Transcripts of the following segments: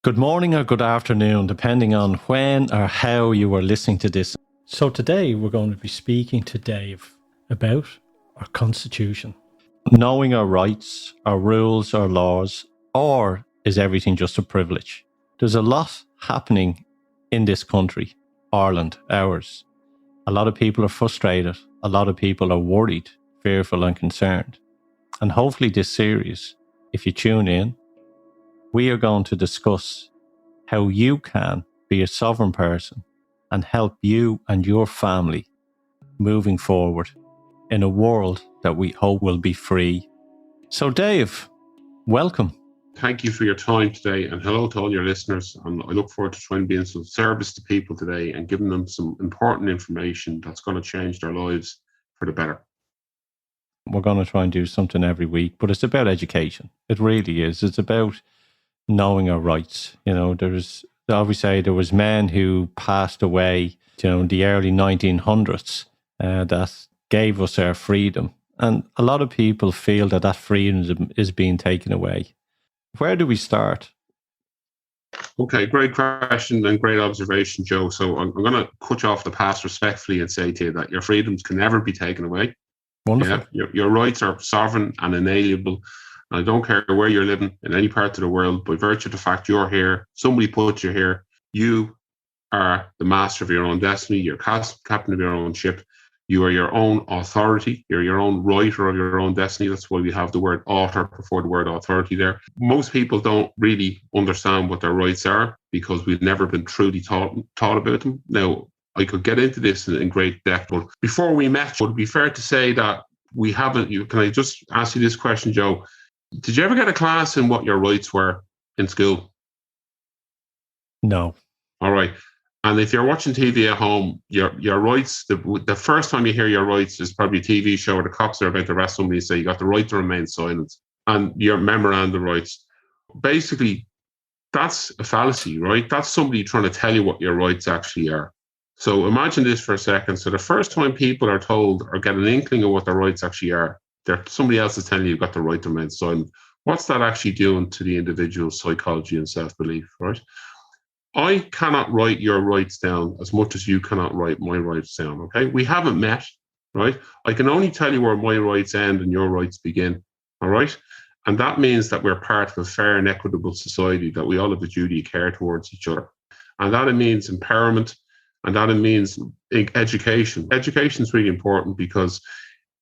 Good morning or good afternoon, depending on when or how you are listening to this. So today we're going to be speaking to Dave about our Constitution. Knowing our rights, our rules, our laws, or is everything just a privilege? There's a lot happening in this country, Ireland, ours. A lot of people are frustrated. A lot of people are worried, fearful and concerned. And hopefully this series, if you tune in, we are going to discuss how you can be a sovereign person and help you and your family moving forward in a world that we hope will be free. So Dave, welcome. Thank you for your time today, and hello to all your listeners. And I look forward to trying to be in some service to people today and giving them some important information that's going to change their lives for the better. We're going to try and do something every week, but it's about education. It really is. It's about knowing our rights. You know, I always say there was men who passed away, in the early 1900s that gave us our freedom. And a lot of people feel that freedom is being taken away. Where do we start? Okay, great question and great observation, Joe. So I'm going to cut you off the path respectfully and say to you that your freedoms can never be taken away. Wonderful. Yeah, your rights are sovereign and inalienable. I don't care where you're living in any part of the world, by virtue of the fact you're here, somebody put you here, you are the master of your own destiny, you're captain of your own ship, you are your own authority, you're your own writer of your own destiny. That's why we have the word author before the word authority there. Most people don't really understand what their rights are because we've never been truly taught about them. Now, I could get into this in great depth, but before we met, would it be fair to say that we haven't, can I just ask you this question, Joe? Did you ever get a class in what your rights were in school? No. All right. And if you're watching TV at home, your rights, the first time you hear your rights is probably a TV show where the cops are about to arrest somebody and say you got the right to remain silent and your memorandum rights. Basically, that's a fallacy, right? That's somebody trying to tell you what your rights actually are. So imagine this for a second. So the first time people are told or get an inkling of what their rights actually are, somebody else is telling you you've got the right to remain silent. What's that actually doing to the individual's psychology and self-belief, right? I cannot write your rights down as much as you cannot write my rights down, okay? We haven't met, right? I can only tell you where my rights end and your rights begin, all right? And that means that we're part of a fair and equitable society, that we all have a duty of care towards each other. And that it means empowerment, and that it means education. Education is really important because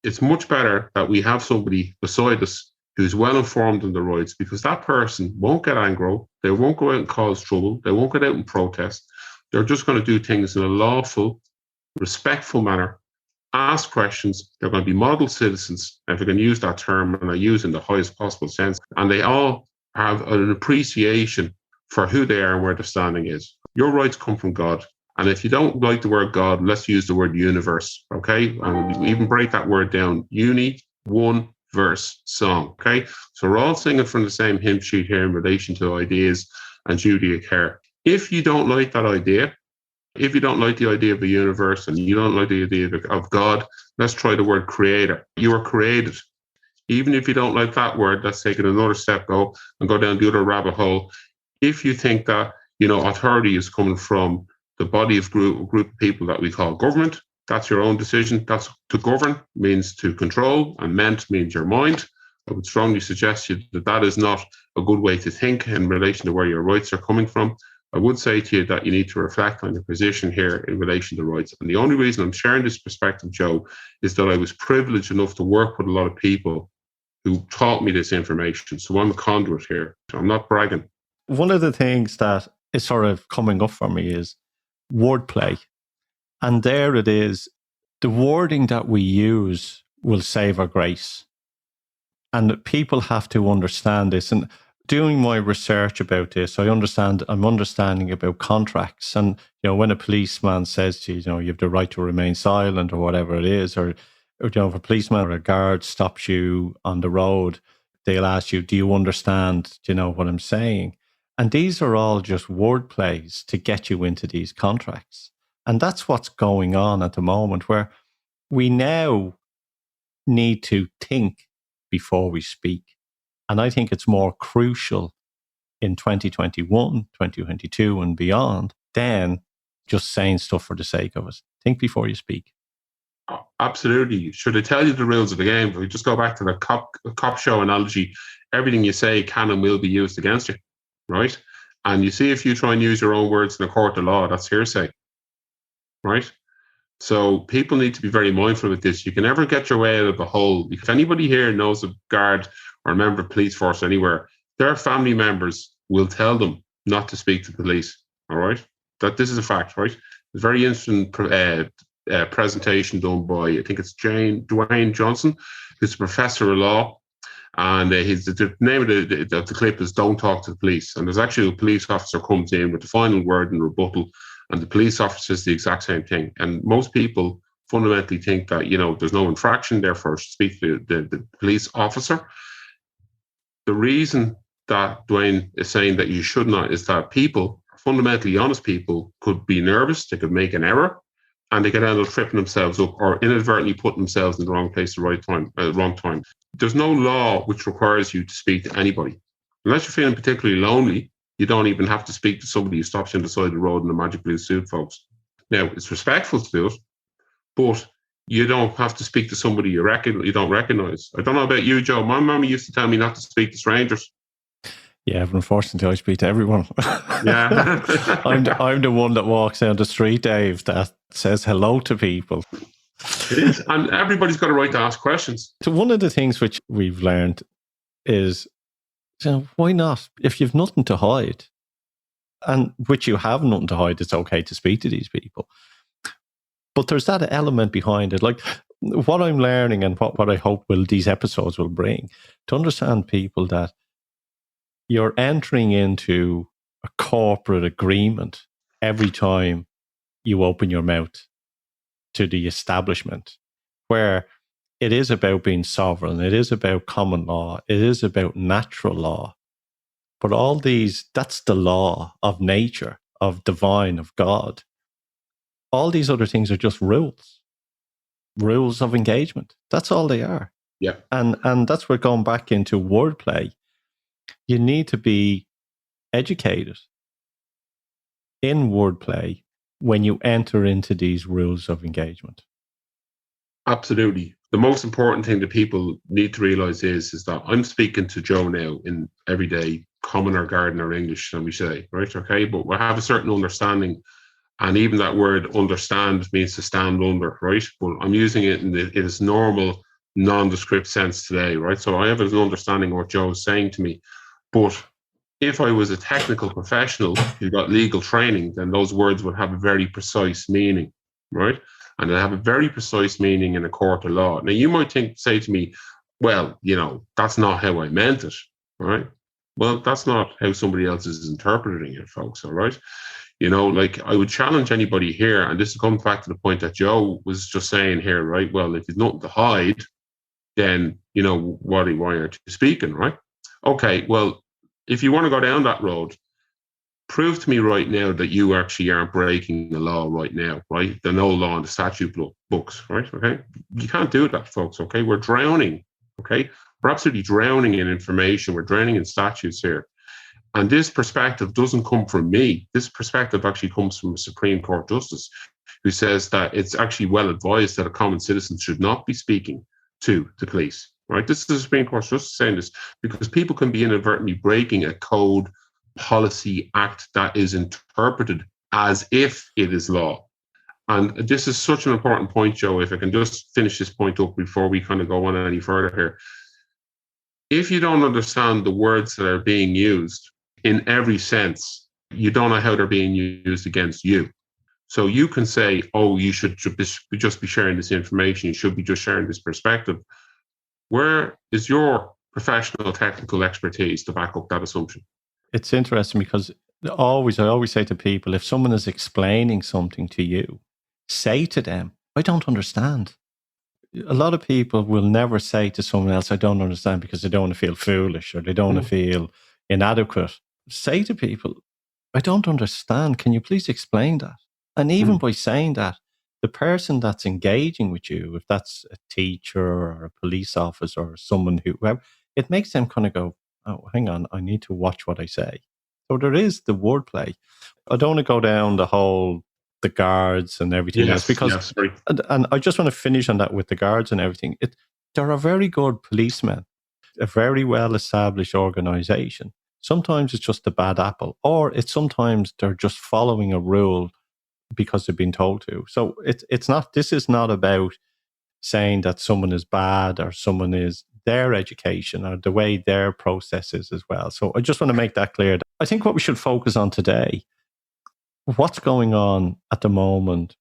it's much better that we have somebody beside us who's well informed on the rights, because that person won't get angry, they won't go out and cause trouble, they won't get out and protest. They're just going to do things in a lawful, respectful manner, ask questions. They're going to be model citizens, if I can use that term, and I use in the highest possible sense. And they all have an appreciation for who they are and where their standing is. Your rights come from God. And if you don't like the word God, let's use the word universe, okay? And we even break that word down. One verse song, okay? So we're all singing from the same hymn sheet here in relation to ideas and duty of care. If you don't like that idea, if you don't like the idea of a universe and you don't like the idea of God, let's try the word creator. You are created. Even if you don't like that word, let's take it another step, go down the other rabbit hole. If you think that, authority is coming from the body of group of people that we call government, that's your own decision. That's to govern means to control, and ment means your mind. I would strongly suggest you that is not a good way to think in relation to where your rights are coming from. I would say to you that you need to reflect on your position here in relation to rights. And the only reason I'm sharing this perspective, Joe, is that I was privileged enough to work with a lot of people who taught me this information. So I'm a conduit here. So I'm not bragging. One of the things that is sort of coming up for me is wordplay. And there it is. The wording that we use will save our grace. And people have to understand this. And doing my research about this, I'm understanding about contracts. And, when a policeman says to you, you have the right to remain silent or whatever it is, or if a policeman or a guard stops you on the road, they'll ask you, do you understand, what I'm saying? And these are all just word plays to get you into these contracts. And that's what's going on at the moment, where we now need to think before we speak. And I think it's more crucial in 2021, 2022 and beyond than just saying stuff for the sake of it. Think before you speak. Oh, absolutely. Should I tell you the rules of the game? If we just go back to the cop show analogy, everything you say can and will be used against you, right? And you see, if you try and use your own words in a court of law, that's hearsay, right? So people need to be very mindful of this. You can never get your way out of the hole. If anybody here knows a guard or a member of police force anywhere, their family members will tell them not to speak to the police, all right? That this is a fact, right? It's a very interesting presentation done by, I think it's Dwayne Johnson, who's a professor of law. And the name of the clip is "Don't Talk to the Police." And there's actually a police officer comes in with the final word in rebuttal, and the police officer says the exact same thing. And most people fundamentally think that, there's no infraction, therefore speak to the police officer. The reason that Dwayne is saying that you should not is that people, fundamentally honest people, could be nervous, they could make an error, and they could end up tripping themselves up or inadvertently putting themselves in the wrong place at the wrong time. There's no law which requires you to speak to anybody. Unless you're feeling particularly lonely, you don't even have to speak to somebody who stops you on the side of the road in a magic blue suit, folks. Now, it's respectful to do it, but you don't have to speak to somebody you don't recognize. I don't know about you, Joe. My mum used to tell me not to speak to strangers. Yeah, but unfortunately, I speak to everyone. Yeah. I'm the one that walks down the street, Dave, that says hello to people. It is. And everybody's got a right to ask questions. So one of the things which we've learned is, why not? If you've nothing to hide, and which you have nothing to hide, it's okay to speak to these people. But there's that element behind it. Like what I'm learning and what I hope these episodes will bring, to understand people that you're entering into a corporate agreement every time you open your mouth to the establishment, where it is about being sovereign, it is about common law, it is about natural law. But all these, that's the law of nature, of divine, of God. All these other things are just rules of engagement. That's all they are. Yeah. And that's where going back into wordplay, you need to be educated in wordplay when you enter into these rules of engagement. Absolutely. The most important thing that people need to realize is that I'm speaking to Joe now in everyday common or garden or English, shall we say, right? Okay. But we have a certain understanding. And even that word understand means to stand under, right? But I'm using it in its normal, nondescript sense today, right? So I have an understanding of what Joe is saying to me. But if I was a technical professional who got legal training, then those words would have a very precise meaning, right? And they have a very precise meaning in a court of law. Now, you might say to me, well, that's not how I meant it, right? Well, that's not how somebody else is interpreting it, folks, all right? I would challenge anybody here, and this comes back to the point that Joe was just saying here, right? Well, if there's nothing to hide, then, why aren't you speaking, right? Okay, well, if you want to go down that road, prove to me right now that you actually aren't breaking the law right now, right? The no law in the statute books, right? Okay, you can't do that, folks. Okay, we're drowning. Okay, we're absolutely drowning in information. We're drowning in statutes here, and this perspective doesn't come from me. This perspective actually comes from a Supreme Court justice who says that it's actually well advised that a common citizen should not be speaking to the police. Right? This is the Supreme Court just saying this because people can be inadvertently breaking a code, policy, act that is interpreted as if it is law. And this is such an important point, Joe, if I can just finish this point up before we kind of go on any further here. If you don't understand the words that are being used in every sense, you don't know how they're being used against you. So you can say, oh, you should just be sharing this information. You should be just sharing this perspective. Where is your professional technical expertise to back up that assumption? It's interesting because I always say to people, if someone is explaining something to you, say to them, I don't understand. A lot of people will never say to someone else, I don't understand, because they don't want to feel foolish or they don't want to feel inadequate. Say to people, I don't understand. Can you please explain that? And even by saying that, the person that's engaging with you, if that's a teacher or a police officer or someone whoever, it makes them kind of go, oh, hang on, I need to watch what I say. So there is the wordplay. I don't want to go down the guards and everything else, because, sorry. and I just want to finish on that with the guards and everything. They're a very good policemen, a very well-established organization. Sometimes it's just a bad apple, or it's sometimes they're just following a rule because they've been told to. So it's not. This is not about saying that someone is bad or someone is their education or the way their process is as well. So I just want to make that clear. I think what we should focus on today, what's going on at the moment,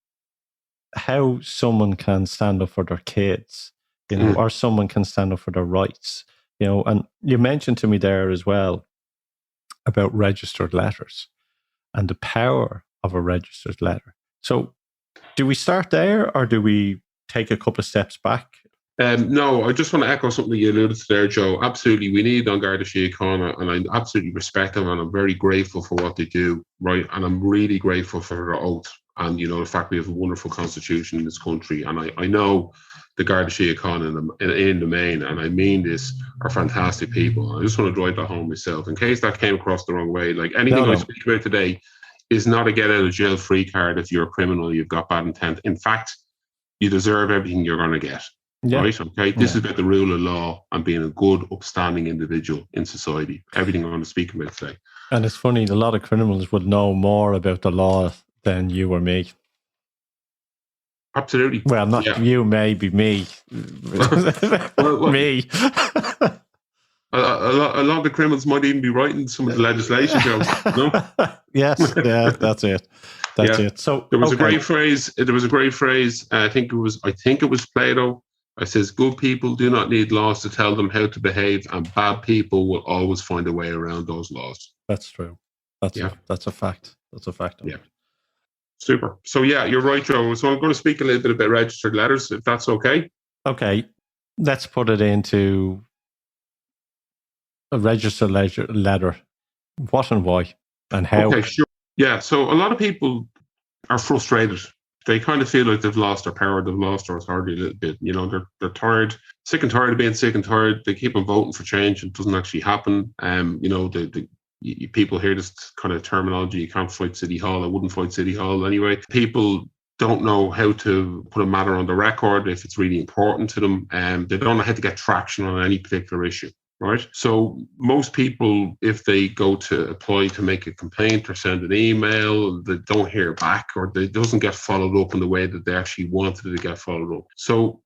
how someone can stand up for their kids, or someone can stand up for their rights, and you mentioned to me there as well about registered letters and the power of a registered letter. So do we start there, or do we take a couple of steps back? No, I just want to echo something you alluded to there, Joe. Absolutely, we need An Garda Síochána, and I absolutely respect them, and I'm very grateful for what they do, right? And I'm really grateful for their oath, and the fact we have a wonderful constitution in this country. And I know the Garda Síochána in the main, and I mean this, are fantastic people. I just want to drive that home myself, in case that came across the wrong way. Like anything I speak about today is not a get out of jail free card if you're a criminal, you've got bad intent. In fact, you deserve everything you're going to get. Yeah. Right? Okay. This is about the rule of law and being a good, upstanding individual in society. Everything I'm going to speak about today. And it's funny, a lot of criminals would know more about the law than you or me. Absolutely. Well, not you, maybe me. well, me. A lot of the criminals might even be writing some of the legislation, Joe. No? Yes. Yeah. That's it. That's it. So there was a great phrase. I think it was Plato. I says, good people do not need laws to tell them how to behave, and bad people will always find a way around those laws. That's true. That's a fact. That's a fact. Yeah. Super. So you're right, Joe. So I'm going to speak a little bit about registered letters, if that's okay. Okay. Let's put it into a registered letter. What and why and how? Okay, sure. Yeah. So a lot of people are frustrated. They kind of feel like they've lost their power, they've lost their authority a little bit. They're tired, sick and tired of being sick and tired. They keep on voting for change. It doesn't actually happen. People hear this kind of terminology, you can't fight City Hall. I wouldn't fight City Hall anyway. People don't know how to put a matter on the record if it's really important to them. They don't know how to get traction on any particular issue. Right. So most people, if they go to apply to make a complaint or send an email, they don't hear back, or it doesn't get followed up in the way that they actually wanted it to get followed up. So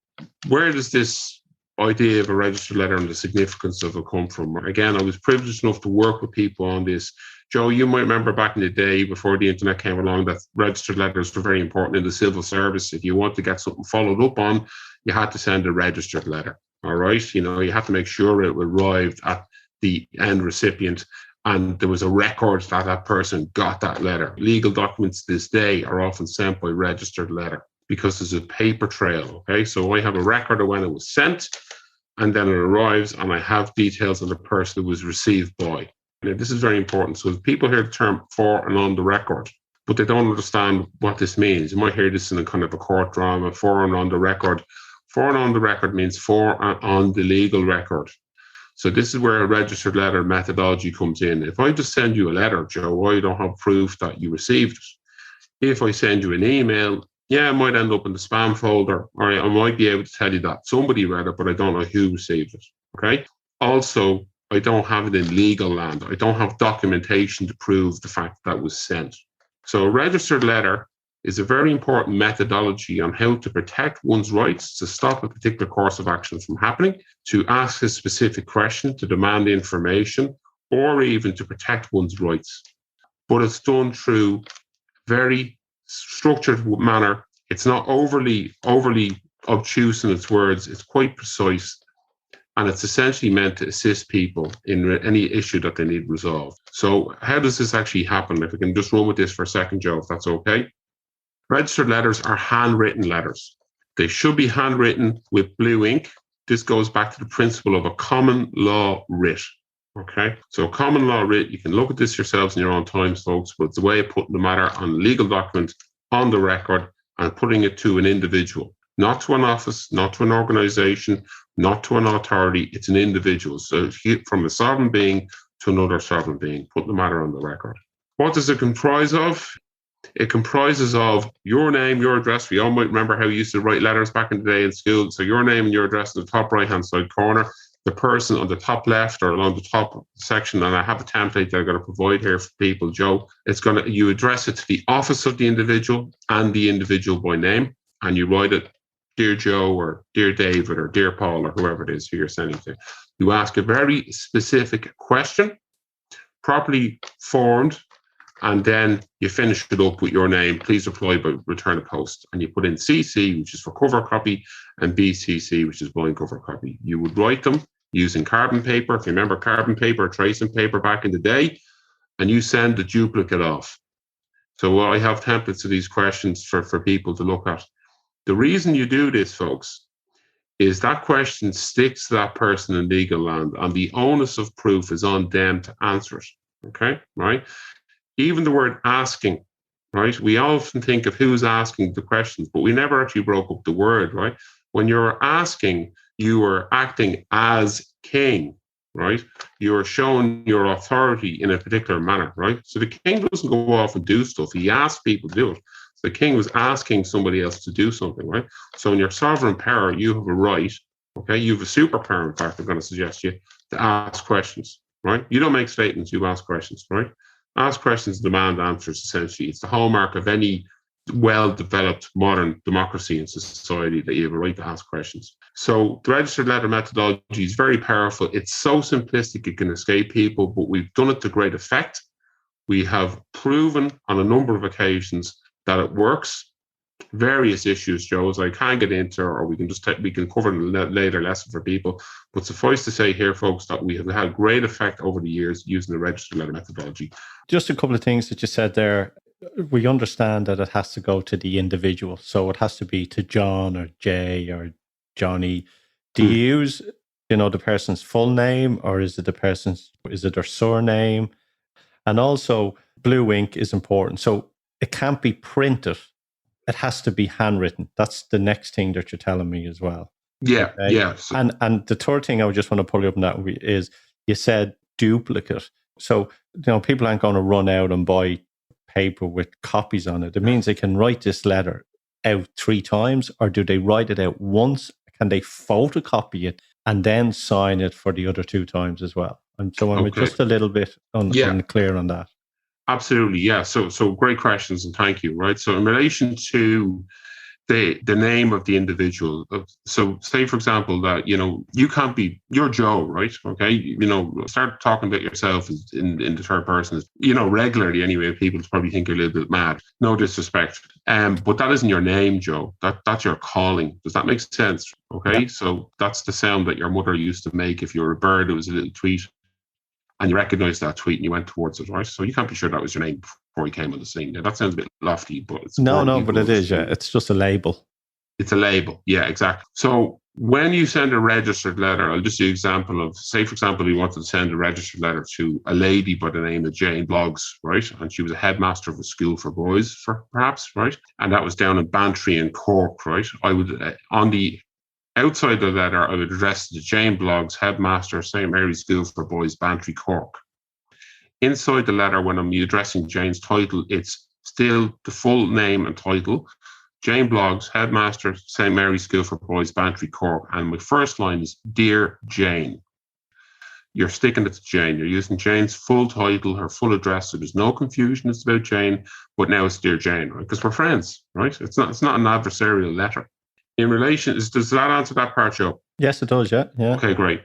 where does this idea of a registered letter and the significance of it come from? Again, I was privileged enough to work with people on this. Joe, you might remember back in the day before the internet came along that registered letters were very important in the civil service. If you want to get something followed up on, you had to send a registered letter. All right. You have to make sure it arrived at the end recipient and there was a record that that person got that letter. Legal documents this day are often sent by registered letter because there's a paper trail. Okay. So I have a record of when it was sent, and then it arrives and I have details of the person it was received by. Now, this is very important. So people hear the term for and on the record, but they don't understand what this means. You might hear this in a kind of a court drama, for and on the record. For and on the record means for and on the legal record. So this is where a registered letter methodology comes in. If I just send you a letter, Joe, I don't have proof that you received it. If I send you an email, it might end up in the spam folder, or I might be able to tell you that somebody read it, but I don't know who received it. Okay. Also, I don't have it in legal land. I don't have documentation to prove the fact that was sent. So a registered letter is a very important methodology on how to protect one's rights, to stop a particular course of action from happening, to ask a specific question, to demand information, or even to protect one's rights. But it's done through a very structured manner. It's not overly obtuse in its words. It's quite precise. And it's essentially meant to assist people in any issue that they need resolved. So how does this actually happen? If we can just run with this for a second, Joe, if that's okay. Registered letters are handwritten letters. They should be handwritten with blue ink. This goes back to the principle of a common law writ. Okay, so common law writ, you can look at this yourselves in your own times, folks, but it's a way of putting the matter on a legal document, on the record, and putting it to an individual, not to an office, not to an organization, not to an authority. It's an individual. So from a sovereign being to another sovereign being, putting the matter on the record. What does it comprise of? It comprises of your name, your address. We all might remember how you used to write letters back in the day in school. So your name and your address in the top right-hand side corner, the person on the top left or along the top section. And I have a template that I'm going to provide here for people, Joe. You address it to the office of the individual and the individual by name. And you write it, Dear Joe or Dear David or Dear Paul or whoever it is who you're sending to. You ask a very specific question, properly formed, and then you finish it up with your name. Please reply by return of post. And you put in CC, which is for cover copy, and BCC, which is blind cover copy. You would write them using carbon paper. If you remember carbon paper, tracing paper back in the day, and you send the duplicate off. So I have templates of these questions for people to look at. The reason you do this, folks, is that question sticks to that person in legal land, and the onus of proof is on them to answer it. Okay, right? Even the word asking, right? We often think of who's asking the questions, but we never actually broke up the word, right? When you're asking, you are acting as king, right? You're showing your authority in a particular manner, right? So the king doesn't go off and do stuff. He asks people to do it. So the king was asking somebody else to do something, right? So in your sovereign power, you have a right, okay? You have a superpower, in fact, I'm going to suggest you, to ask questions, right? You don't make statements, you ask questions, right? Ask questions, demand answers, essentially. It's the hallmark of any well-developed modern democracy and society that you have a right to ask questions. So the registered letter methodology is very powerful. It's so simplistic it can escape people, but we've done it to great effect. We have proven on a number of occasions that it works. Various issues, Joe, as I can't get into, or we can cover in a later lesson for people. But suffice to say here, folks, that we have had great effect over the years using the registered letter methodology. Just a couple of things that you said there. We understand that it has to go to the individual. So it has to be to John or Jay or Johnny. Do you use, the person's full name, or is it their surname? And also blue ink is important. So it can't be printed. It has to be handwritten. That's the next thing that you're telling me as well. Yeah, okay? yeah. And the third thing I just want to pull you up on that is you said duplicate. So, people aren't going to run out and buy paper with copies on it. It means they can write this letter out 3 times, or do they write it out once? Can they photocopy it and then sign it for the other 2 times as well? And so I'm just a little bit unclear on that. Absolutely, yeah. So great questions, and thank you. Right. So in relation to the name of the individual, so say for example that you're Joe, right? Okay, start talking about yourself in the third person, regularly anyway. People probably think you're a little bit mad. No disrespect, but that isn't your name, Joe. That's your calling. Does that make sense? Okay, so that's the sound that your mother used to make if you were a bird. It was a little tweet. And you recognized that tweet and you went towards it, right? So you can't be sure that was your name before you came on the scene. Now, that sounds a bit lofty, but it's... No, but it is, yeah. It's just a label. It's a label, yeah, exactly. So when you send a registered letter, I'll just use an example of, say, for example, you wanted to send a registered letter to a lady by the name of Jane Bloggs, right? And she was a headmaster of a school for boys, perhaps, right? And that was down in Bantry in Cork, right? I would, on the outside the letter, I would address it to Jane Bloggs, headmaster, St. Mary's School for Boys, Bantry, Cork. Inside the letter, when I'm addressing Jane's title, it's still the full name and title. Jane Bloggs, headmaster, St. Mary's School for Boys, Bantry, Cork. And my first line is, Dear Jane. You're sticking it to Jane. You're using Jane's full title, her full address, so there's no confusion. It's about Jane, but now it's Dear Jane, right? Because we're friends, right? It's not an adversarial letter. In relation, does that answer that part, Joe? Yes, it does, yeah. Okay, great.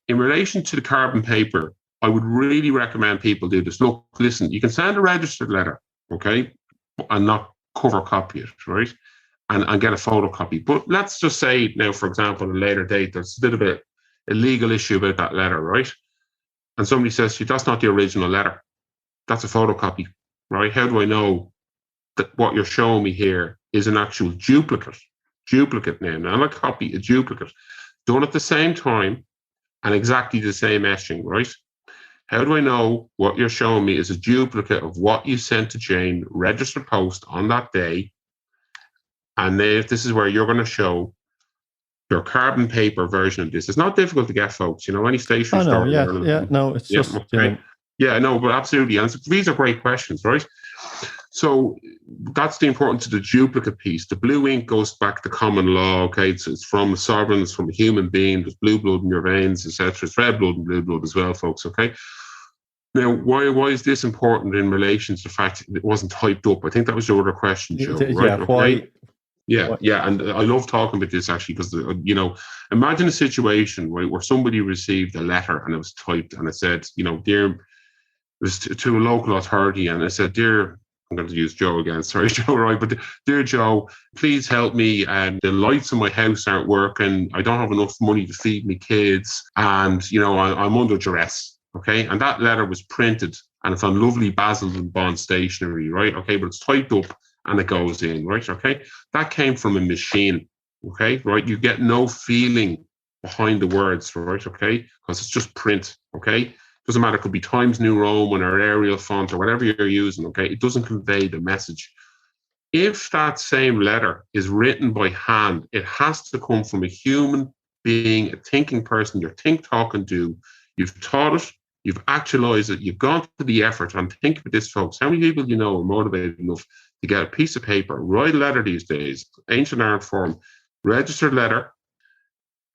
In relation to the carbon paper, I would really recommend people do this. Look, listen, you can send a registered letter, okay, and not cover copy it, right, and get a photocopy. But let's just say now, for example, at a later date, there's a bit of a legal issue about that letter, right? And somebody says, that's not the original letter. That's a photocopy, right? How do I know that what you're showing me here is an actual duplicate name, not a copy, a duplicate, done at the same time and exactly the same etching, right? How do I know what you're showing me is a duplicate of what you sent to Jane, registered post on that day? And then if this is where you're going to show your carbon paper version of this. It's not difficult to get, folks. Any stationery store. No, it's just, okay. Yeah, no, but absolutely. And these are great questions, right? So that's the importance of the duplicate piece. The blue ink goes back to common law, okay? It's from sovereigns, from a human being. There's blue blood in your veins, etc. It's red blood and blue blood as well, folks, okay? Now, why is this important in relation to the fact that it wasn't typed up? I think that was your other question, Joe, right? Yeah, why? Yeah, and I love talking about this actually because, imagine a situation where somebody received a letter and it was typed and it said, dear, it was to a local authority, and it said, dear, I'm going to use Joe again, sorry, Joe, right? But dear Joe, please help me. The lights in my house aren't working. I don't have enough money to feed my kids, and I'm under duress. Okay, and that letter was printed and it's on lovely Basildon Bond stationery, right? Okay, but it's typed up and it goes in, right? Okay, that came from a machine, okay, right? You get no feeling behind the words, right? Okay, because it's just print, okay? Doesn't matter, it could be Times New Roman or Arial font or whatever you're using, okay? It doesn't convey the message. If that same letter is written by hand, it has to come from a human being, a thinking person, your think, talk, and do. You've taught it, you've actualized it, you've gone to the effort. And think about this, folks. How many people are motivated enough to get a piece of paper, write a letter these days, ancient art form, registered letter,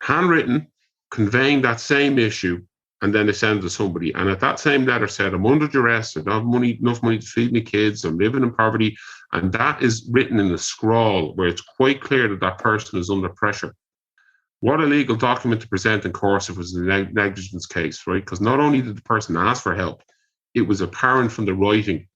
handwritten, conveying that same issue, and then they send it to somebody. And if that same letter said, I'm under duress, I don't have enough money to feed my kids, I'm living in poverty, and that is written in a scrawl where it's quite clear that that person is under pressure. What a legal document to present in court if it was a negligence case, right? Because not only did the person ask for help, it was apparent from the writing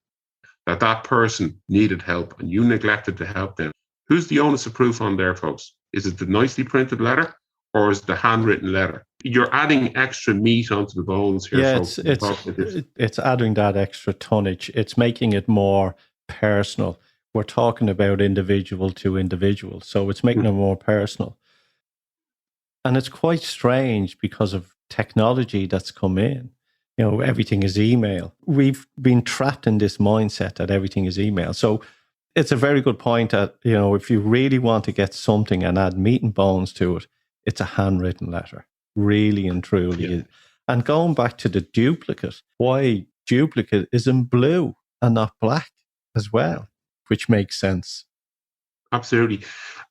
that that person needed help and you neglected to help them. Who's the onus of proof on there, folks? Is it the nicely printed letter or is it the handwritten letter? You're adding extra meat onto the bones here. Yeah, folks. it's adding that extra tonnage. It's making it more personal. We're talking about individual to individual, so it's making it more personal. And it's quite strange because of technology that's come in. Everything is email. We've been trapped in this mindset that everything is email. So it's a very good point that, if you really want to get something and add meat and bones to it, it's a handwritten letter, really and truly. Yeah. And going back to the duplicate, why duplicate is in blue and not black as well, which makes sense. Absolutely.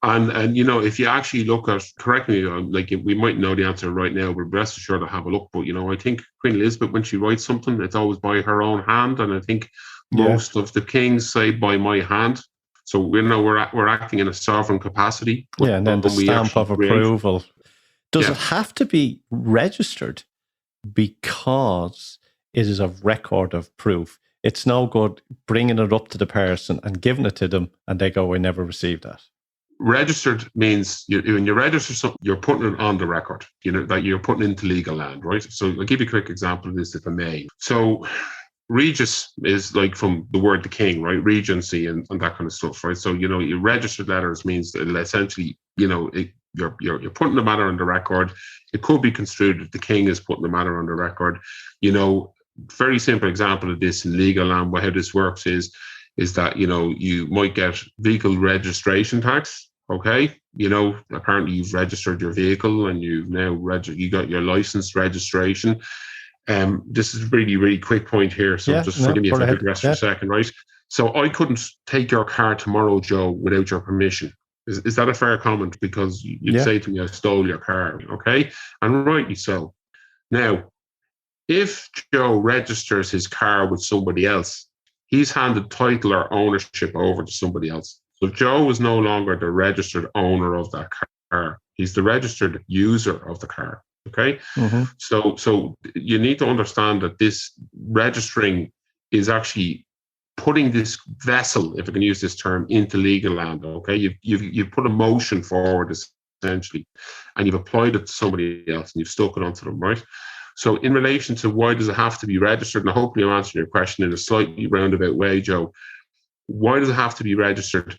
And if you actually look at, correct me, we might know the answer right now, but rest assured to have a look. But, I think Queen Elizabeth, when she writes something, it's always by her own hand. And I think most of the kings say by my hand. So, we're acting in a sovereign capacity. Yeah, and then the stamp of approval. Does it have to be registered because it is a record of proof? It's no good bringing it up to the person and giving it to them and they go, I never received that. Registered means when you register something, you're putting it on the record, that you're putting into legal land, right? So I'll give you a quick example of this, if I may. So Regis is like from the word the king, right? Regency and that kind of stuff, right? So, your registered letters means that essentially, you're putting the matter on the record. It could be construed that the king is putting the matter on the record. Very simple example of this in legal land, how this works is that, you might get vehicle registration tax. Okay. Apparently you've registered your vehicle and you've now you got your license registration. This is a really, really quick point here. So forgive me if I digress for a second, right? So I couldn't take your car tomorrow, Joe, without your permission. Is that a fair comment? Because you'd say to me, I stole your car. Okay. And rightly so. Now, if Joe registers his car with somebody else, he's handed title or ownership over to somebody else. So Joe is no longer the registered owner of that car. He's the registered user of the car. Okay. Mm-hmm. So you need to understand that this registering is actually putting this vessel, if I can use this term, into legal land. Okay. You've put a motion forward essentially, and you've applied it to somebody else and you've stuck it onto them, right? So in relation to why does it have to be registered, and I hope I'm answering your question in a slightly roundabout way, Joe, why does it have to be registered?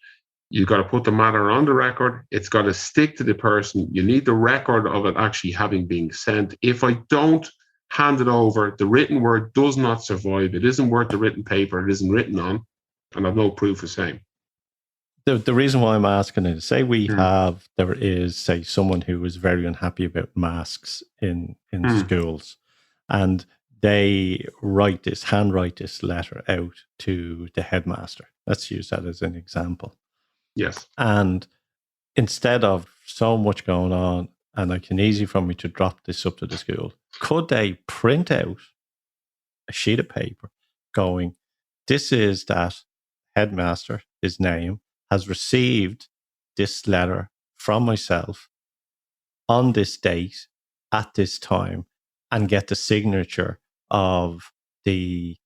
You've got to put the matter on the record. It's got to stick to the person. You need the record of it actually having been sent. If I don't hand it over, the written word does not survive. It isn't worth the written paper it isn't written on, and I've no proof of same. the reason why I'm asking is, say there is, say, someone who is very unhappy about masks in schools, and they handwrite this letter out to the headmaster. Let's use that as an example. Yes. And instead of so much going on, and it can easy for me to drop this up to the school, could they print out a sheet of paper going, this is that headmaster, his name, has received this letter from myself on this date at this time, and get the signature of the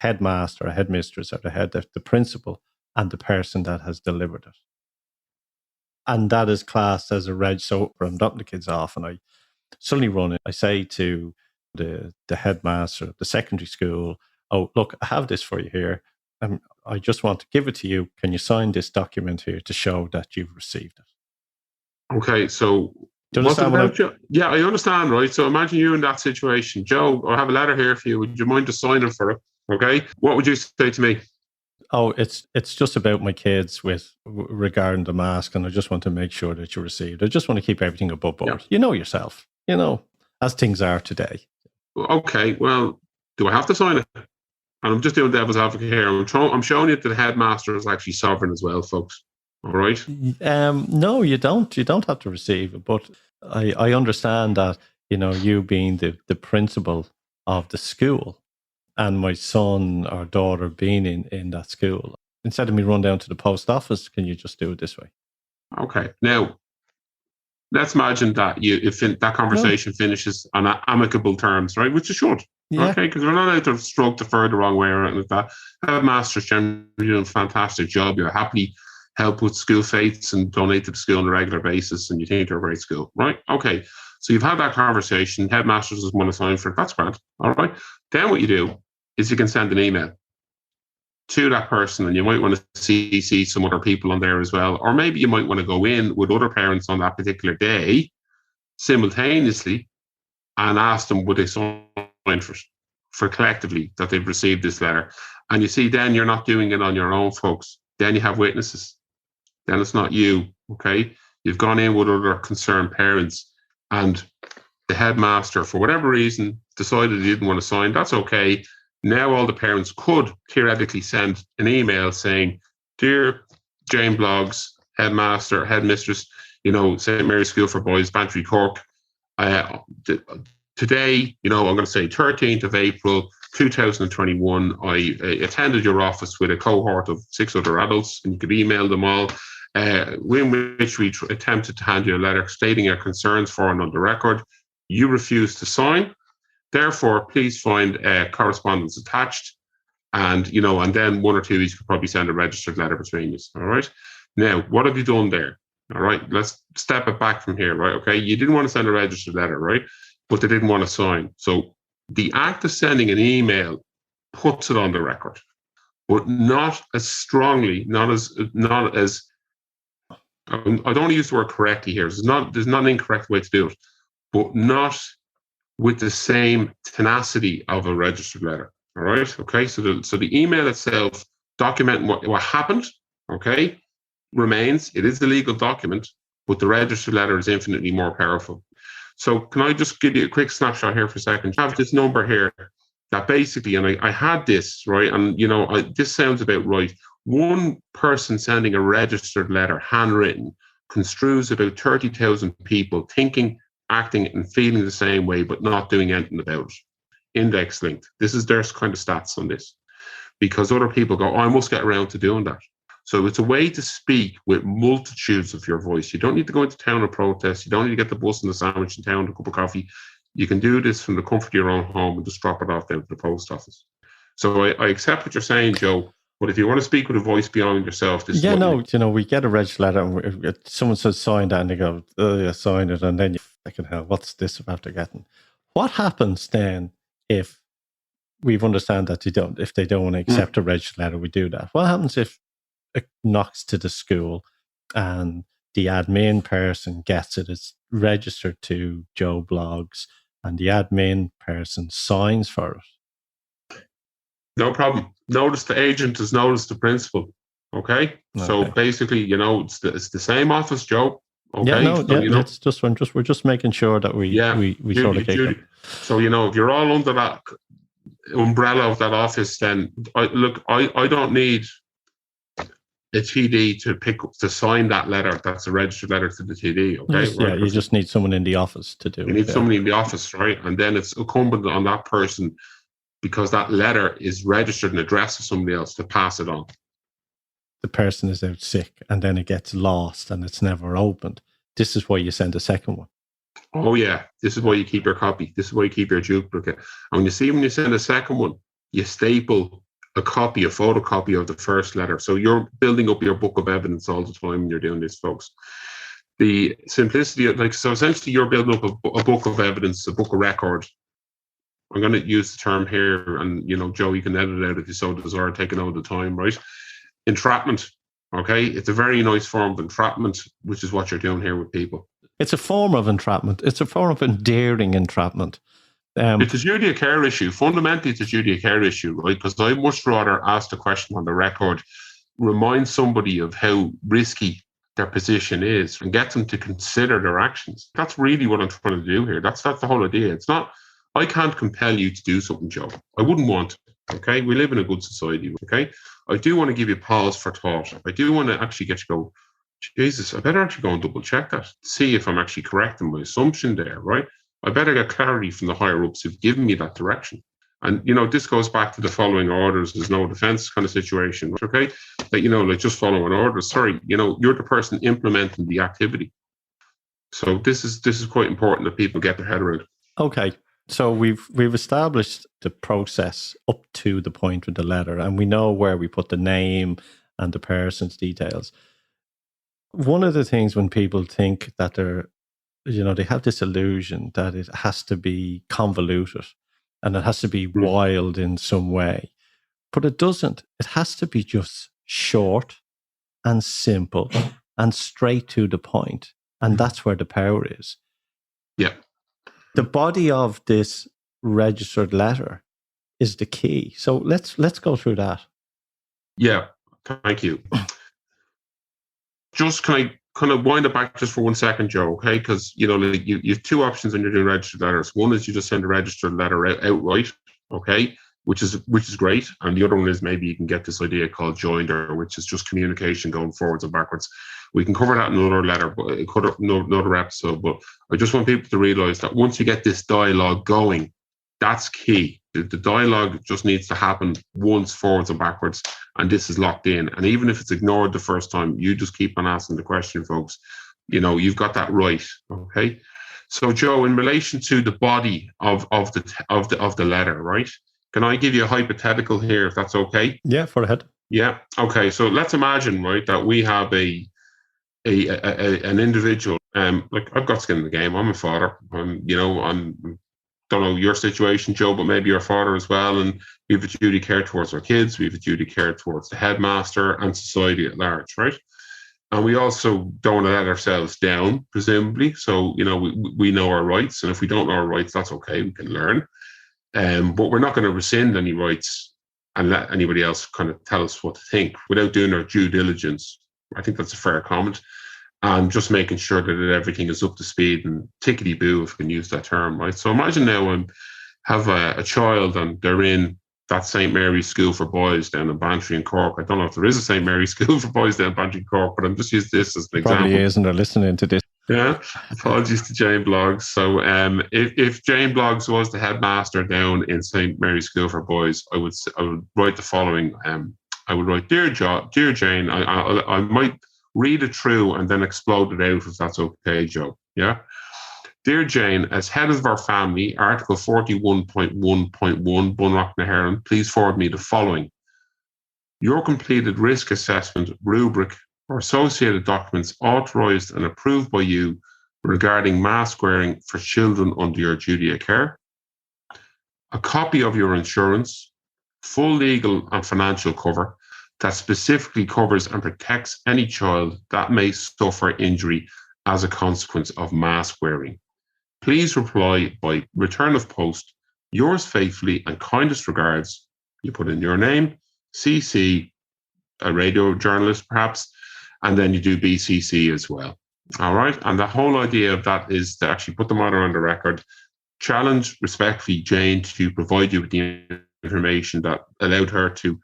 headmaster or headmistress or the principal and the person that has delivered it. And that is classed as a reg. So I'm dropping the kids off and I suddenly run it. I say to the headmaster of the secondary school, oh, look, I have this for you here. I just want to give it to you. Can you sign this document here to show that you've received it? Okay, so do you understand yeah, I understand, right? So imagine you in that situation. Joe, I have a letter here for you. Would you mind just signing for it? Okay. What would you say to me? Oh, it's just about my kids regarding the mask, and I just want to make sure that you received. I just want to keep everything above board. Yeah. You know yourself, as things are today. Okay, well, do I have to sign it? And I'm just doing devil's advocate here. I'm showing you that the headmaster is actually sovereign as well, folks. All right? No, you don't. You don't have to receive it. But I understand that, you being the principal of the school and my son or daughter being in that school, instead of me run down to the post office, can you just do it this way? Okay. Now, let's imagine that that conversation finishes on amicable terms, right? Which it should. Yeah. Okay, because we're not out to stroke the fur the wrong way or anything like that. Headmasters generally doing a fantastic job. You're happily help with school fates and donate to the school on a regular basis, and you think they're a great school, right? Okay, so you've had that conversation. Headmasters doesn't want to sign for it. That's grand. All right. Then what you do is you can send an email to that person, and you might want to CC some other people on there as well. Or maybe you might want to go in with other parents on that particular day simultaneously and ask them would they sign for collectively that they've received this letter. And you see, then you're not doing it on your own, folks. Then you have witnesses. Then it's not you, okay? You've gone in with other concerned parents, and the headmaster, for whatever reason, decided he didn't want to sign. That's okay. Now all the parents could theoretically send an email saying, dear Jane Bloggs, headmaster, headmistress, St. Mary's School for Boys, Bantry, Cork. Today, I'm going to say 13th of April, 2021, I attended your office with a cohort of 6 other adults, and you could email them all, in which we attempted to hand you a letter stating our concerns for and on the record. You refused to sign. Therefore, please find correspondence attached, and and then 1 or 2 weeks could probably send a registered letter between you. All right. Now, what have you done there? All right. Let's step it back from here. Right. Okay. You didn't want to send a registered letter, right? But they didn't want to sign. So the act of sending an email puts it on the record, but not as strongly, not as. I don't want to use the word correctly here. There's not an incorrect way to do it, but not with the same tenacity of a registered letter. All right. Okay. So the email itself documenting what happened, okay, remains. It is a legal document, but the registered letter is infinitely more powerful. So can I just give you a quick snapshot here for a second? I have this number here that basically, and I had this, right? And, this sounds about right. One person sending a registered letter, handwritten, construes about 30,000 people thinking, acting and feeling the same way, but not doing anything about it. Index linked. This is their kind of stats on this, because other people go, I must get around to doing that. So it's a way to speak with multitudes of your voice. You don't need to go into town and protest. You don't need to get the bus and the sandwich in town, a cup of coffee. You can do this from the comfort of your own home and just drop it off down to the post office. So I accept what you're saying, Joe. But if you want to speak with a voice beyond yourself, this is we get a registered letter and someone says sign that, and they go, oh, yeah, sign it, and then you fucking hell, what's this after getting? What happens then if we've understand that if they don't want to accept a registered letter, we do that? What happens if it knocks to the school and the admin person gets it? It's registered to Joe Bloggs, and the admin person signs for it. No problem. Notice the agent has noticed the principal. Okay. So Okay. basically, it's the same office, Joe. Yeah, Okay. no, So, yeah, it's just we're just making sure that we yeah, we sort of duty, keep them. duty. So, if you're all under that umbrella of that office, then I don't need a TD to sign that letter. That's a registered letter to the TD. Okay. Right. You just need someone in the office to do You it. need somebody in the office, right? And then it's incumbent on that person, because that letter is registered and addressed to somebody else, to pass it on. The person is out sick and then it gets lost and it's never opened. This is why you send a second one. Oh, yeah. This is why you keep your copy. This is why you keep your duplicate. And when you send a second one, you staple a photocopy of the first letter. So you're building up your book of evidence all the time when you're doing this, folks. The simplicity, so essentially you're building up a book of evidence, a book of record. I'm going to use the term here, and, Joe, you can edit it out if you so desire, taking out the time, right? Entrapment. Okay. It's a very nice form of entrapment, which is what you're doing here with people. It's a form of entrapment. It's a form of endearing entrapment. It's a duty of care issue. Fundamentally, it's a duty of care issue, right? Because I much rather ask the question on the record, remind somebody of how risky their position is, and get them to consider their actions. That's really what I'm trying to do here. That's the whole idea. It's not, I can't compel you to do something, Joe. I wouldn't want to. Okay. We live in a good society. Okay. I do want to give you pause for thought. I do want to actually get you go, Jesus, I better actually go and double check that, see if I'm actually correct in my assumption there, right? I better get clarity from the higher ups who've given me that direction. And, this goes back to the following orders. There's no defense kind of situation, okay? Like just following orders. Sorry, you're the person implementing the activity. So this is quite important that people get their head around. Okay. So we've established the process up to the point with the letter, and we know where we put the name and the person's details. One of the things when people think that they have this illusion that it has to be convoluted and it has to be wild in some way, but it doesn't. It has to be just short and simple and straight to the point. And that's where the power is. Yeah. The body of this registered letter is the key. So let's go through that. Yeah. Thank you. Just can I kind of wind it back just for 1 second, Joe? Okay, because you have two options when you're doing registered letters. One is you just send a registered letter outright, okay, which is great, and the other one is maybe you can get this idea called joinder, which is just communication going forwards and backwards. We can cover that in another letter, but another episode. But I just want people to realize that once you get this dialogue going, that's key. The dialogue just needs to happen once, forwards and backwards, and this is locked in. And even if it's ignored the first time, you just keep on asking the question, folks. You've got that right. Okay. So, Joe, in relation to the body of the letter, right? Can I give you a hypothetical here, if that's okay? Yeah, for ahead. Yeah. Okay. So let's imagine, right, that we have an individual. Like, I've got skin in the game. I'm a father. Don't know your situation, Joe, but maybe your father as well. And we have a duty of care towards our kids. We have a duty of care towards the headmaster and society at large, right? And we also don't want to let ourselves down, presumably. So, we know our rights. And if we don't know our rights, that's okay. We can learn. But we're not going to rescind any rights and let anybody else kind of tell us what to think without doing our due diligence. I think that's a fair comment. And just making sure that everything is up to speed and tickety-boo, if we can use that term, right? So imagine now I have a child and they're in that St. Mary's School for Boys down in Bantry in Cork. I don't know if there is a St. Mary's School for Boys down in Bantry in Cork, but I'm just using this as an example. Probably is, and they're listening to this. Yeah, apologies to Jane Bloggs. So if Jane Bloggs was the headmaster down in St. Mary's School for Boys, I would write the following. I would write, Dear Jane, I might read it through and then explode it out if that's okay, Joe. Yeah. Dear Jane, as head of our family, Article 41.1.1, Bunrock na Heron, please forward me the following. Your completed risk assessment rubric or associated documents authorised and approved by you regarding mask wearing for children under your duty of care. A copy of your insurance, full legal and financial cover that specifically covers and protects any child that may suffer injury as a consequence of mask wearing. Please reply by return of post. Yours faithfully and kindest regards. You put in your name, CC a radio journalist perhaps, and then you do BCC as well. All right. And the whole idea of that is to actually put the matter on the record, challenge respectfully Jane to provide you with the information that allowed her to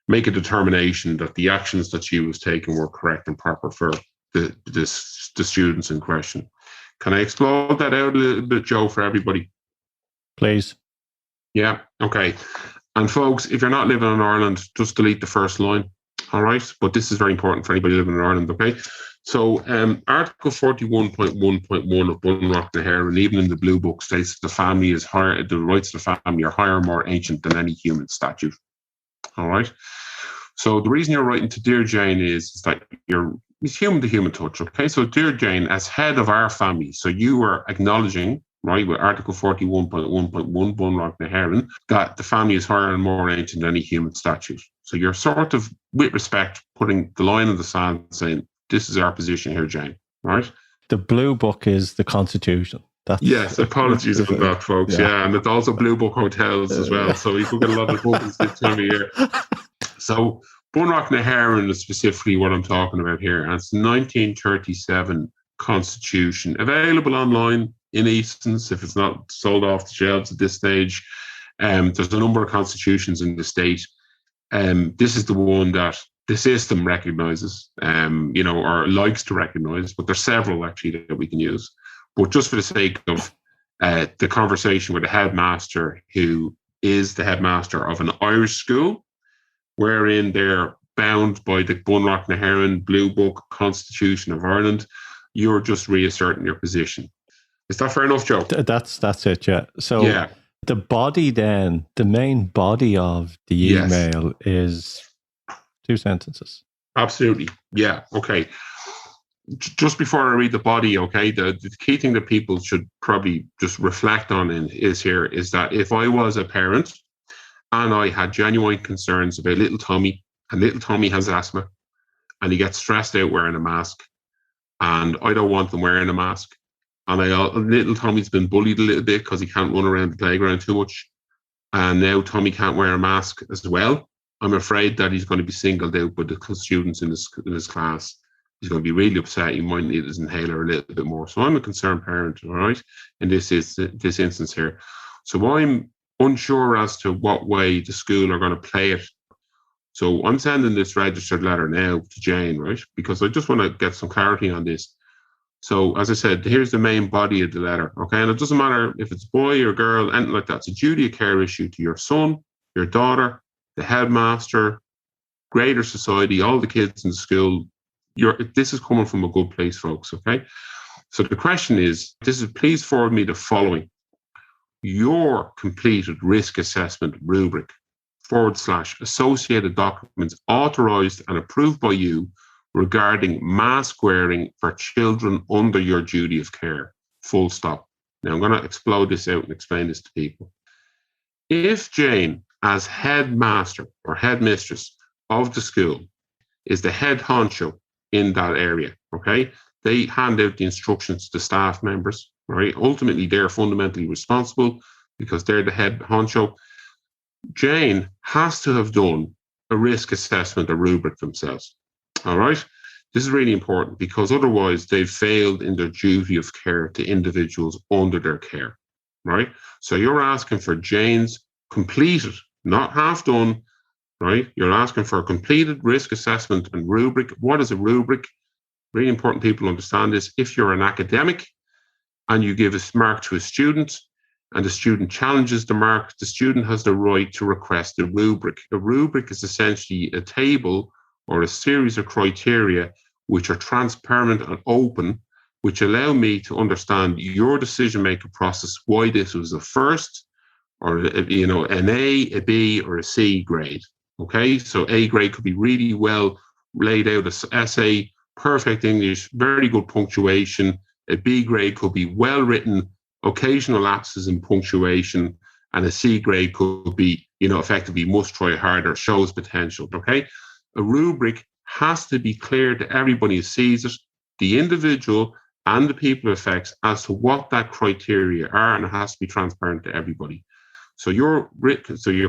make a determination that the actions that she was taking were correct and proper for the students in question. Can I explode that out a little bit, Joe, for everybody? Please. Yeah. Okay. And folks, if you're not living in Ireland, just delete the first line. All right. But this is very important for anybody living in Ireland. Okay. So Article 41.1.1 of Bunrock na HÉireann, even in the Blue Book, states that the rights of the family are higher, more ancient than any human statute. All right. So the reason you're writing to Dear Jane is that it's human to human touch. Okay. So Dear Jane, as head of our family, so you were acknowledging, right, with Article 41.1.1 Bunrock na HÉireann, that the family is higher and more ancient than any human statute. So you're sort of, with respect, putting the line in the sand saying, this is our position here, Jane, right? The Blue Book is the Constitution. Yes, apologies about that, folks. Yeah, and it's also Blue Book hotels as well. So you could get a lot of bookings this time of year. So Bunrock na HÉireann is specifically what I'm talking about here. And it's 1937 Constitution, available online in Easton's if it's not sold off the shelves at this stage. There's a number of constitutions in the state. This is the one that the system recognises, or likes to recognise, but there's several actually that we can use. But just for the sake of the conversation with the headmaster, who is the headmaster of an Irish school, wherein they're bound by the Bunrock na HÉireann Blue Book Constitution of Ireland, you're just reasserting your position. Is that fair enough, Joe? That's it, yeah. So yeah. The body then, the main body of the email is 2 sentences. Absolutely. Yeah. Okay. Just before I read the body, okay, the key thing that people should probably just reflect on is that if I was a parent and I had genuine concerns about little Tommy, and little Tommy has asthma, and he gets stressed out wearing a mask, and I don't want them wearing a mask, and little Tommy's been bullied a little bit because he can't run around the playground too much, and now Tommy can't wear a mask as well, I'm afraid that he's going to be singled out by the students in his class. He's going to be really upset. He might need his inhaler a little bit more. So I'm a concerned parent, all right, in this instance here. So I'm unsure as to what way the school are going to play it. So I'm sending this registered letter now to Jane, right, because I just want to get some clarity on this. So as I said, here's the main body of the letter, okay? And it doesn't matter if it's boy or girl, anything like that. It's a duty of care issue to your son, your daughter, the headmaster, greater society, all the kids in the school. This is coming from a good place, folks, okay? So the question is, please forward me the following. Your completed risk assessment rubric / associated documents authorized and approved by you regarding mask wearing for children under your duty of care, full stop. Now I'm going to explode this out and explain this to people. If Jane, as headmaster or headmistress of the school, is the head honcho in that area, okay? They hand out the instructions to staff members, right? Ultimately, they're fundamentally responsible because they're the head honcho. Jane has to have done a risk assessment, a rubric themselves, all right? This is really important because otherwise they've failed in their duty of care to individuals under their care, right? So you're asking for Jane's completed, not half done, right? You're asking for a completed risk assessment and rubric. What is a rubric? Really important people understand this. If you're an academic and you give a mark to a student and the student challenges the mark, the student has the right to request a rubric. A rubric is essentially a table or a series of criteria which are transparent and open, which allow me to understand your decision-making process, why this was a first, or an A, a B, or a C grade. Okay, so A grade could be really well laid out as essay, perfect English, very good punctuation. A B grade could be well written, occasional lapses in punctuation, and a C grade could be, effectively must try harder, shows potential. Okay, a rubric has to be clear to everybody who sees it, the individual and the people it affects, as to what that criteria are, and it has to be transparent to everybody. So your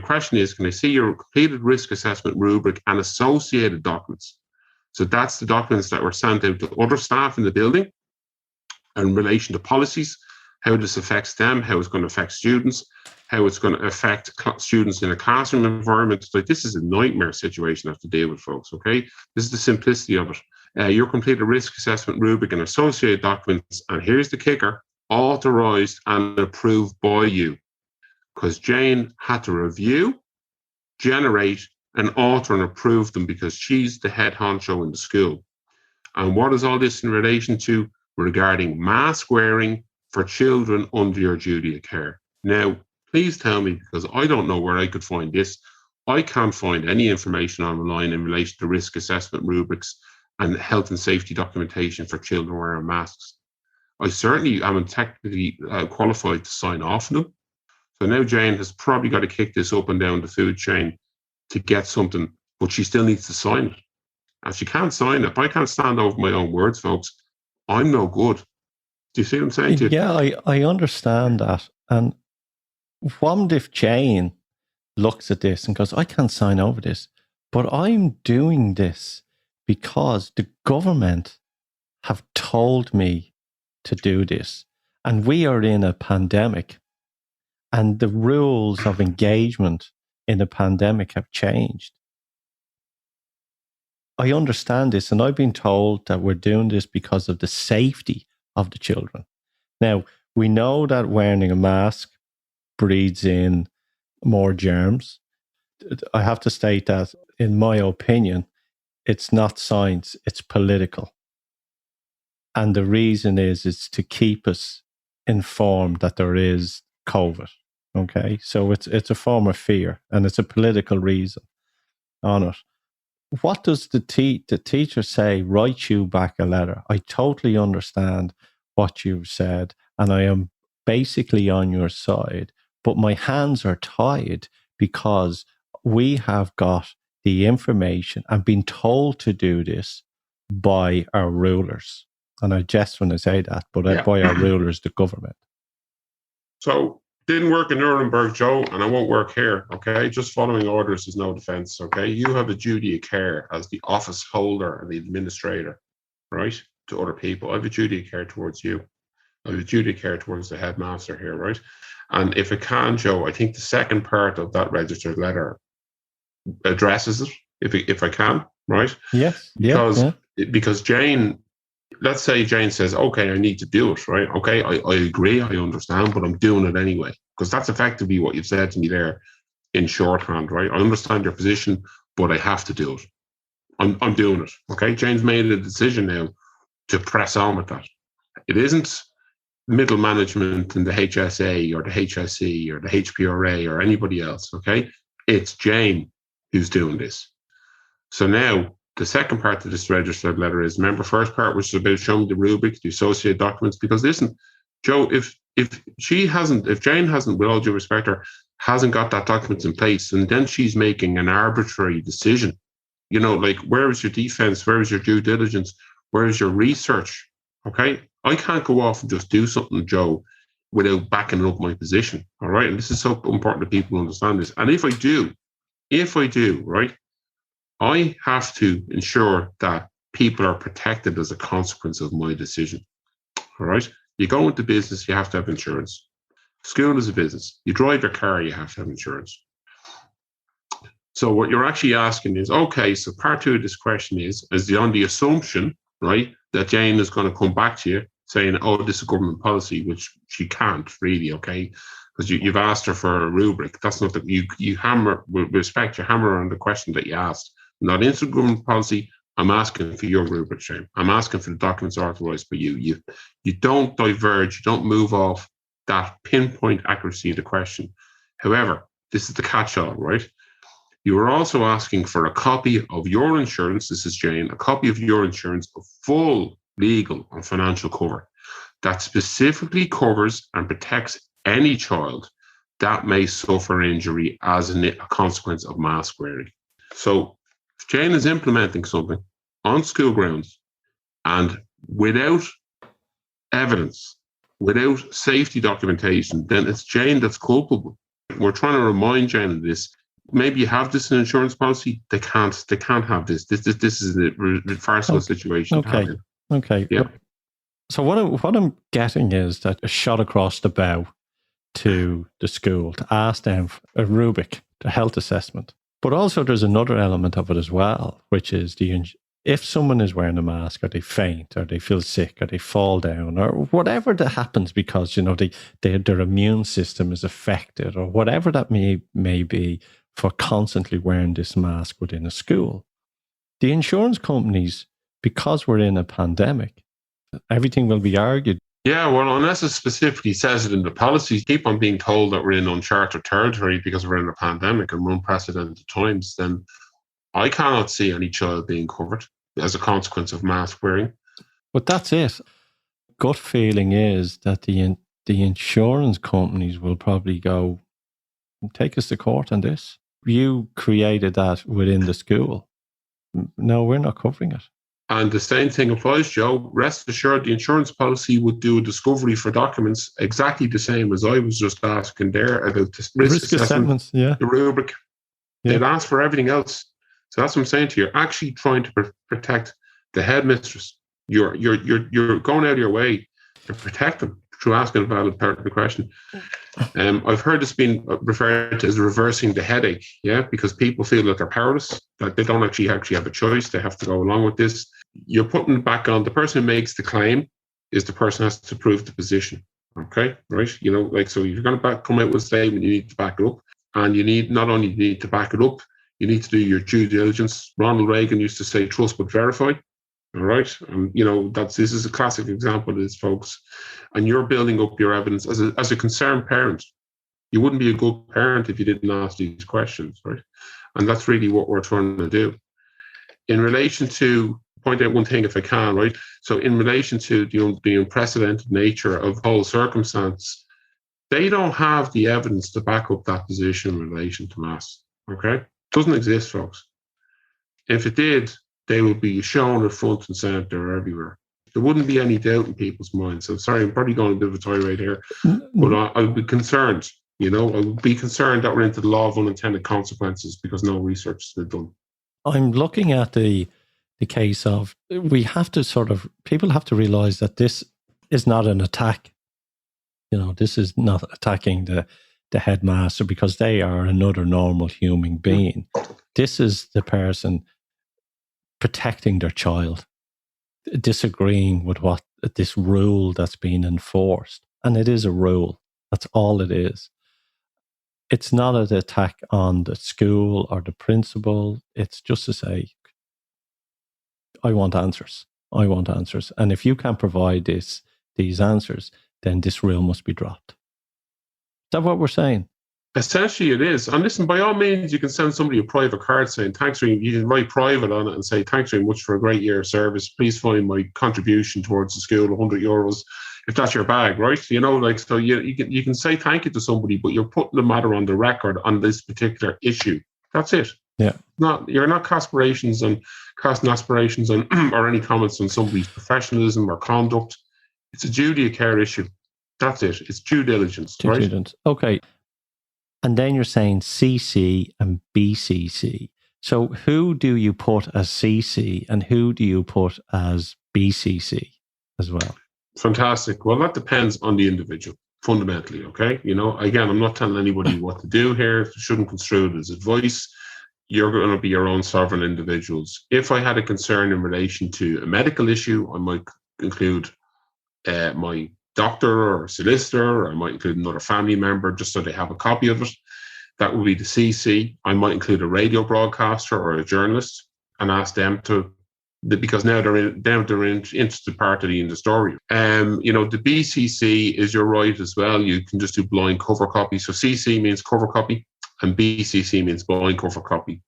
question is, can I see your completed risk assessment rubric and associated documents? So that's the documents that were sent out to other staff in the building in relation to policies, how this affects them, how it's going to affect students, how it's going to affect students in a classroom environment. Like, this is a nightmare situation I have to deal with, folks, okay? This is the simplicity of it. Your completed risk assessment rubric and associated documents, and here's the kicker, authorized and approved by you. Because Jane had to review, generate, and author and approve them because she's the head honcho in the school. And what is all this in relation to? Regarding mask wearing for children under your duty of care. Now, please tell me, because I don't know where I could find this. I can't find any information online in relation to risk assessment rubrics and health and safety documentation for children wearing masks. I certainly am technically qualified to sign off on them. So now Jane has probably got to kick this up and down the food chain to get something, but she still needs to sign it. And she can't sign it. If I can't stand over my own words, folks, I'm no good. Do you see what I'm saying to you? Yeah, I understand that. And what if Jane looks at this and goes, I can't sign over this, but I'm doing this because the government have told me to do this. And we are in a pandemic. And the rules of engagement in the pandemic have changed. I understand this, and I've been told that we're doing this because of the safety of the children. Now, we know that wearing a mask breeds in more germs. I have to state that, in my opinion, it's not science, it's political. And the reason is to keep us informed that there is COVID. Okay, so it's a form of fear, and it's a political reason on it. What does the teacher say? Write you back a letter. I totally understand what you've said, and I am basically on your side, but my hands are tied because we have got the information and been told to do this by our rulers. And I jest when I say that, but by our rulers, the government. So, didn't work in Nuremberg, Joe, and I won't work here, okay? Just following orders is no defense, okay? You have a duty of care as the office holder and the administrator, right, to other people. I have a duty of care towards you. I have a duty of care towards the headmaster here, right? And if it can, Joe, I think the second part of that registered letter addresses it, if I can, right? Yes, because Jane, let's say Jane says, okay, I need to do it, right? Okay, I agree, I understand, but I'm doing it anyway. Because that's effectively what you've said to me there in shorthand, right? I understand your position, but I have to do it. I'm doing it, okay? Jane's made a decision now to press on with that. It isn't middle management in the HSA or the HSE or the HPRA or anybody else, okay? It's Jane who's doing this. So now, the second part of this registered letter is, remember, first part, which is about showing the rubric, the associated documents. Because listen, Joe, if Jane hasn't, with all due respect, hasn't got that documents in place, and then she's making an arbitrary decision, you know, like, where is your defense? Where is your due diligence? Where is your research? Okay, I can't go off and just do something, Joe, without backing up my position. All right, and this is so important that people understand this. And if I do, right, I have to ensure that people are protected as a consequence of my decision. All right. You go into business, you have to have insurance. School is a business. You drive your car, you have to have insurance. So what you're actually asking is, okay, so part two of this question is on the assumption, right, that Jane is going to come back to you saying, oh, this is government policy, which she can't really, okay, because you've asked her for a rubric. That's not that you hammer, with respect, you hammer on the question that you asked. Not into government policy. I'm asking for your rubric, Shane. I'm asking for the documents authorized by you. You don't diverge. You don't move off that pinpoint accuracy of the question. However, this is the catch-all, right? You are also asking for a copy of your insurance. This is Jane. A copy of your insurance of full legal and financial cover that specifically covers and protects any child that may suffer injury as a consequence of mask wearing. So, if Jane is implementing something on school grounds and without evidence, without safety documentation, then it's Jane that's culpable. We're trying to remind Jen of this. Maybe you have this in insurance policy. They can't have this. This is a farcical situation to have it. Okay. Yeah. So what I'm getting is that a shot across the bow to the school to ask them for a rubric, the health assessment. But also there's another element of it as well, which is if someone is wearing a mask, or they faint, or they feel sick, or they fall down, or whatever that happens because, their immune system is affected, or whatever that may be for constantly wearing this mask within a school. The insurance companies, because we're in a pandemic, everything will be argued. Yeah, well, unless it specifically says it in the policy, keep on being told that we're in uncharted territory because we're in a pandemic and unprecedented times, then I cannot see any child being covered as a consequence of mask wearing. But that's it. Gut feeling is that the insurance companies will probably go, take us to court on this. You created that within the school. No, we're not covering it. And the same thing applies, Joe. Rest assured, the insurance policy would do a discovery for documents exactly the same as I was just asking there about the risk assessment, the rubric. Yeah. They'd ask for everything else. So that's what I'm saying to you. You're actually trying to protect the headmistress. You're going out of your way to protect them through asking a valid part of the question. I've heard this being referred to as reversing the headache, because people feel that they're powerless, that they don't actually have a choice. They have to go along with this. You're putting it back on the person who makes the claim is the person who has to prove the position. Okay, right? So if you're going to come out with a statement, you need to back it up. And you need not only need to back it up, you need to do your due diligence. Ronald Reagan used to say, trust but verify. All right. And, this is a classic example of this, folks. And you're building up your evidence as a concerned parent. You wouldn't be a good parent if you didn't ask these questions, right? And that's really what we're trying to do. In relation to, point out one thing if I can, right? So in relation to the unprecedented nature of the whole circumstance, they don't have the evidence to back up that position in relation to masks, okay? It doesn't exist, folks. If it did, they would be shown at front and centre everywhere. There wouldn't be any doubt in people's minds. So sorry, I'm probably going a bit of a tirade here, but I would be concerned. I would be concerned that we're into the law of unintended consequences because no research has been done. I'm looking at the case of, people have to realise that this is not an attack. This is not attacking the headmaster because they are another normal human being. This is the person protecting their child, disagreeing with what this rule that's being enforced. And it is a rule. That's all it is. It's not an attack on the school or the principal. It's just to say, I want answers. I want answers. And if you can't provide these answers, then this rule must be dropped. Is that what we're saying? Essentially, it is. And listen, by all means, you can send somebody a private card saying, thanks very much. You can write private on it and say, thanks very much for a great year of service. Please find my contribution towards the school, €100, if that's your bag, right? So you can say thank you to somebody, but you're putting the matter on the record on this particular issue. That's it. Yeah. You're not casting aspirations on or any comments on somebody's professionalism or conduct. It's a duty of care issue. That's it. It's due diligence, right? Diligence. Okay. And then you're saying CC and BCC. So who do you put as CC and who do you put as BCC as well? Fantastic. Well, that depends on the individual, fundamentally, okay? Again, I'm not telling anybody what to do here. You shouldn't construe it as advice. You're going to be your own sovereign individuals. If I had a concern in relation to a medical issue, I might include my doctor or solicitor, or I might include another family member just so they have a copy of it. That would be the CC. I might include a radio broadcaster or a journalist and ask them because now they're interested party in the story. The BCC is your right as well. You can just do blind cover copy. So CC means cover copy and BCC means blind cover copy.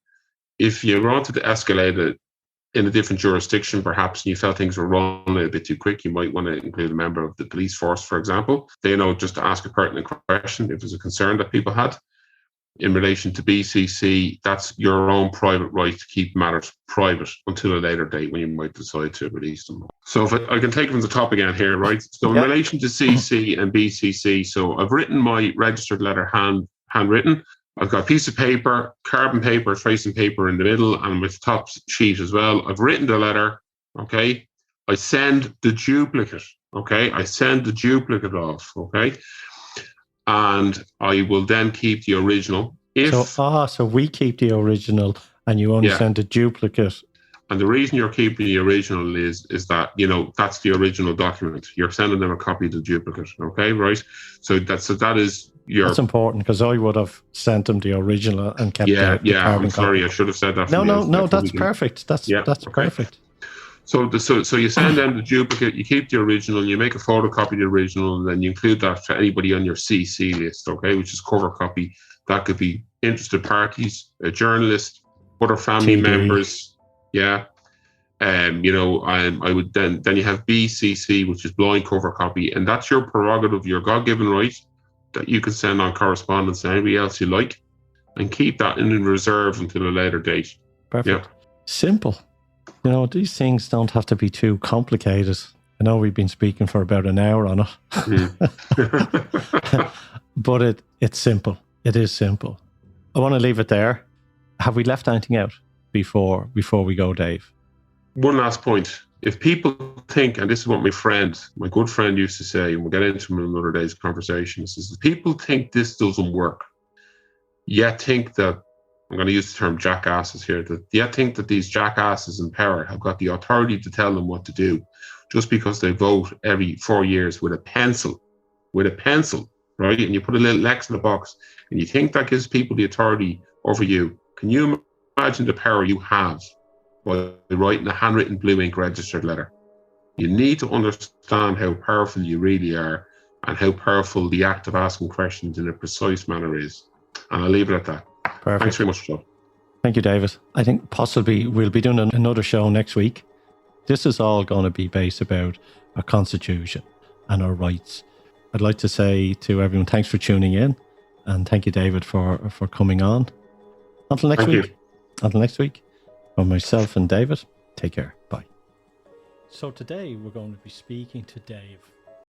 If you wanted to escalate it in a different jurisdiction, perhaps, and you felt things were run a little bit too quick, you might want to include a member of the police force, for example. They know just to ask a pertinent question if there's a concern that people had. In relation to BCC, that's your own private right to keep matters private until a later date when you might decide to release them. So if I can take it from the top again here, right? So in relation to CC and BCC, so I've written my registered letter handwritten. I've got a piece of paper, carbon paper, tracing paper in the middle, and with the top sheet as well. I've written the letter. Okay. I send the duplicate. Okay. I send the duplicate off. Okay. And I will then keep the original. So we keep the original and you only send a duplicate. And the reason you're keeping the original is that, that's the original document. You're sending them a copy of the duplicate. Okay, right? So that is your... That's important, because I would have sent them the original and kept the carbon I'm sorry, copy. I should have said that. No, that's perfect. That's okay. perfect. So you send them the duplicate, you keep the original, you make a photocopy of the original, and then you include that to anybody on your CC list, okay, which is cover copy. That could be interested parties, a journalist, other family members. Yeah. I would then you have BCC, which is blind cover copy, and that's your prerogative, your God-given right that you can send on correspondence to anybody else you like, and keep that in reserve until a later date. Perfect. Yeah. Simple. These things don't have to be too complicated. I know we've been speaking for about an hour on it, but it's simple. It is simple. I want to leave it there. Have we left anything out before we go, Dave? One last point. If people think, and this is what my good friend used to say, and we'll get into it in another day's conversation, is if people think this doesn't work, yet think that, I'm going to use the term jackasses here, think that these jackasses in power have got the authority to tell them what to do just because they vote every 4 years with a pencil, right? And you put a little X in the box, and you think that gives people the authority over you. Can you imagine the power you have by writing a handwritten blue ink registered letter? You need to understand how powerful you really are and how powerful the act of asking questions in a precise manner is. And I'll leave it at that. Perfect. Thanks very much, Joe. Thank you, David. I think possibly we'll be doing another show next week. This is all going to be based about our Constitution and our rights. I'd like to say to everyone, thanks for tuning in. And thank you, David, for coming on. Until next week. Until next week. From myself and David, take care. Bye. So today we're going to be speaking to Dave